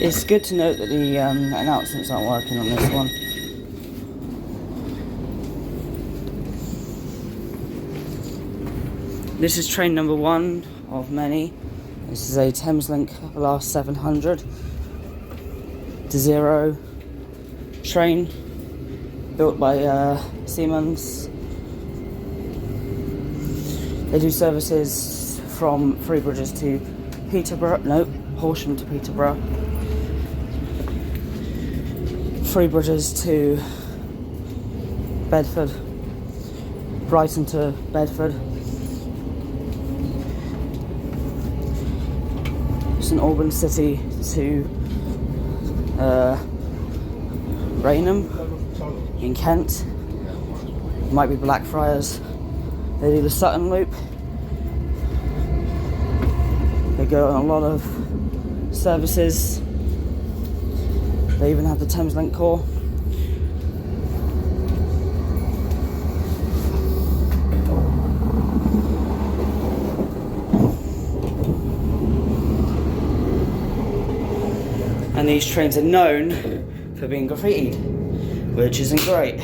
It's good to note that the announcements aren't working on this one. This is train number 1 of many. This is a Thameslink last 700 to 0 train built by Siemens. They do services from Three Bridges to Horsham to Peterborough. Three Bridges to Bedford, Brighton to Bedford, St Albans City to Rainham in Kent. Might be Blackfriars. They do the Sutton Loop. They go on a lot of services. They even have the Thameslink core. And these trains are known for being graffitied, which isn't great.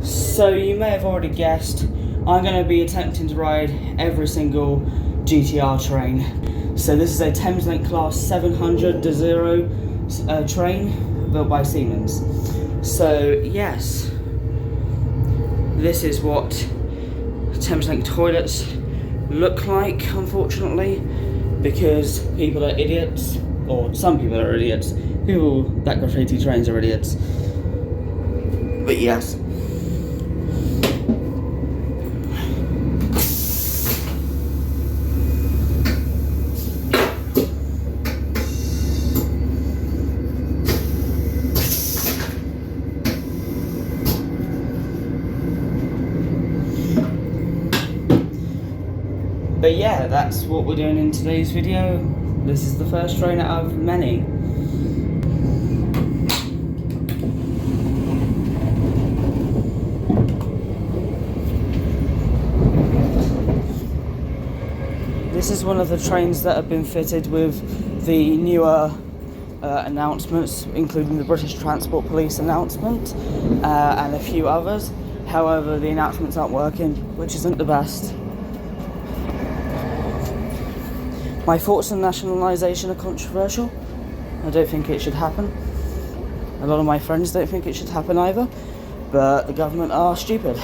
So you may have already guessed, I'm going to be attempting to ride every single GTR train. So this is a Thameslink class 700 to 0 train built by Siemens. So yes, this is what Thameslink toilets look like, unfortunately, because people are idiots, or some people are idiots. People that graffiti trains are idiots. But yes. But yeah, that's what we're doing in today's video. This is the first train out of many. This is one of the trains that have been fitted with the newer announcements, including the British Transport Police announcement and a few others. However, the announcements aren't working, which isn't the best. My thoughts on nationalisation are controversial. I don't think it should happen. A lot of my friends don't think it should happen either, but the government are stupid.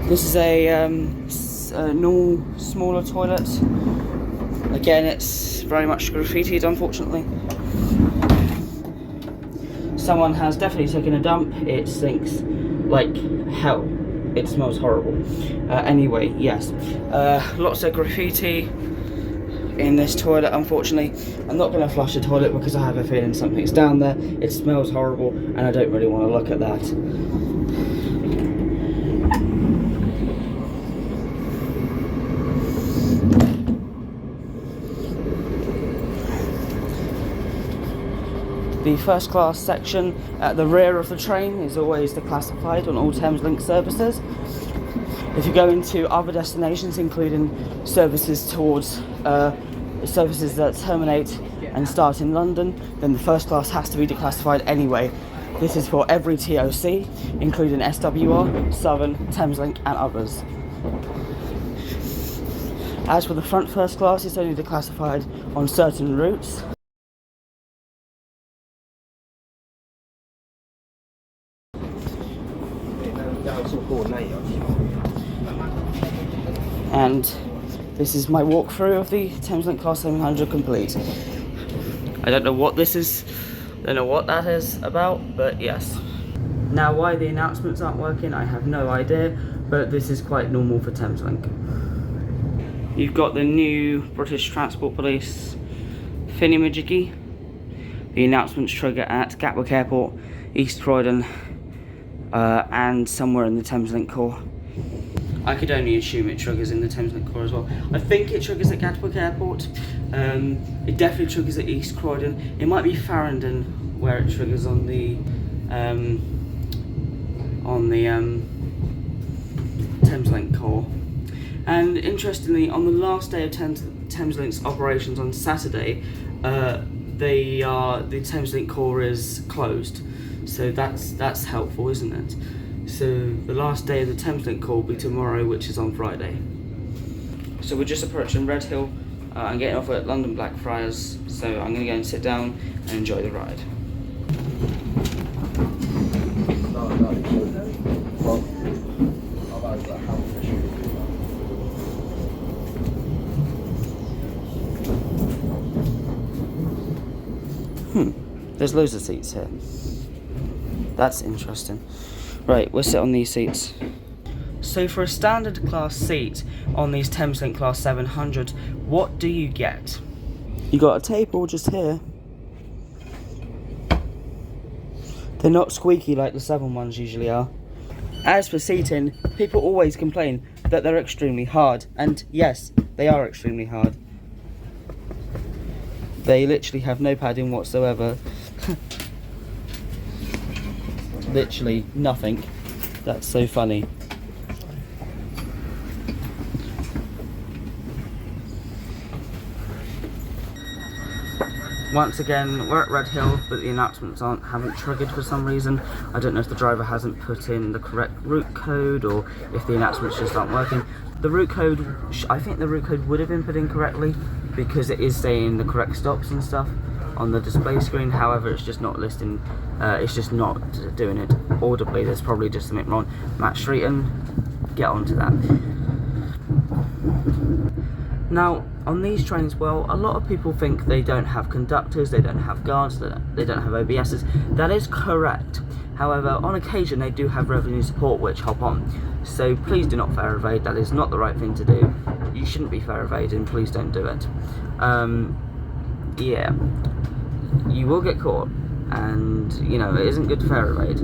This is a normal, smaller toilet. Again, it's very much graffitied, unfortunately. Someone has definitely taken a dump. It stinks like hell. It smells horrible. Anyway, yes. Lots of graffiti in this toilet, unfortunately. I'm not going to flush the toilet because I have a feeling something's down there. It smells horrible and I don't really want to look at that. The first class section at the rear of the train is always declassified on all Thameslink services. If you go into other destinations, including services towards services that terminate and start in London, then the first class has to be declassified anyway. This is for every TOC, including SWR, Southern, Thameslink and others. As for the front first class, it's only declassified on certain routes. And this is my walkthrough of the Thameslink Class 700 complete. I don't know what this is, I don't know what that is about, but yes. Now why the announcements aren't working, I have no idea, but this is quite normal for Thameslink. You've got the new British Transport Police thingy-majiggy. The announcements trigger at Gatwick Airport, East Croydon, and somewhere in the Thameslink core. I could only assume it triggers in the Thameslink core as well. I think it triggers at Gatwick Airport. It definitely triggers at East Croydon. It might be Farringdon where it triggers on the Thameslink core. And interestingly, on the last day of Thameslink's operations on Saturday, the Thameslink core is closed. So that's helpful, isn't it? So the last day of the Thameslink core will be tomorrow, which is on Friday. So we're just approaching Red Hill. I'm getting off at London Blackfriars, so I'm going to go and sit down and enjoy the ride. There's loads of seats here. That's interesting. Right, we'll sit on these seats. So for a standard class seat on these Thameslink Class 700, what do you get? You got a table just here. They're not squeaky like the 7 ones usually are. As for seating, people always complain that they're extremely hard, and yes, they are extremely hard. They literally have no padding whatsoever. Literally nothing. That's so funny. Once again, we're at Red Hill, but the announcements haven't triggered for some reason. I don't know if the driver hasn't put in the correct route code or if the announcements just aren't working. The route code, I think the route code would have been put in correctly because it is saying the correct stops and stuff on the display screen. However, it's just not listing, it's just not doing it audibly. There's probably just something wrong. Matt Streeton, get onto that. Now, on these trains, well, a lot of people think they don't have conductors, they don't have guards, they don't have OBSs. That is correct. However, on occasion, they do have revenue support which hop on. So please do not fare evade. That is not the right thing to do. You shouldn't be fare evading. Please don't do it. Yeah, you will get caught, and you know it isn't good to fare evade.